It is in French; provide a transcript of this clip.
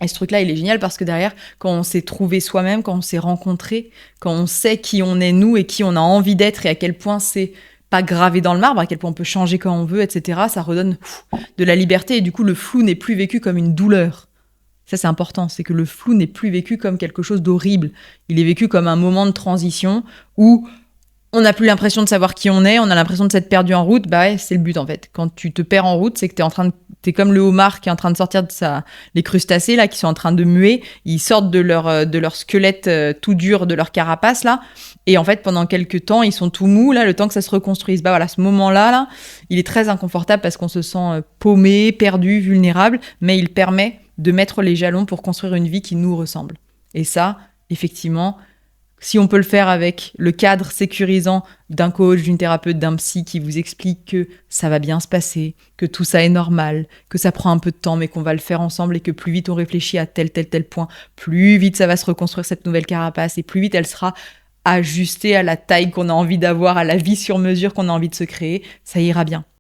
Et ce truc-là, il est génial parce que derrière, quand on s'est trouvé soi-même, quand on s'est rencontré, quand on sait qui on est nous et qui on a envie d'être et à quel point c'est pas gravé dans le marbre, à quel point on peut changer quand on veut, etc., ça redonne de la liberté et du coup, le flou n'est plus vécu comme une douleur. Ça, c'est important, c'est que le flou n'est plus vécu comme quelque chose d'horrible. Il est vécu comme un moment de transition où on n'a plus l'impression de savoir qui on est, on a l'impression de s'être perdu en route. Bah ouais, c'est le but en fait. Quand tu te perds en route, c'est que t'es comme le homard qui est en train de sortir les crustacés là, qui sont en train de muer. Ils sortent de leur squelette tout dur, de leur carapace là. Et en fait, pendant quelques temps, ils sont tout mous là, le temps que ça se reconstruise. Bah voilà, ce moment-là, là, il est très inconfortable parce qu'on se sent paumé, perdu, vulnérable, mais il permet de mettre les jalons pour construire une vie qui nous ressemble. Et ça, effectivement, si on peut le faire avec le cadre sécurisant d'un coach, d'une thérapeute, d'un psy qui vous explique que ça va bien se passer, que tout ça est normal, que ça prend un peu de temps, mais qu'on va le faire ensemble et que plus vite on réfléchit à tel point, plus vite ça va se reconstruire cette nouvelle carapace et plus vite elle sera ajustée à la taille qu'on a envie d'avoir, à la vie sur mesure qu'on a envie de se créer, ça ira bien.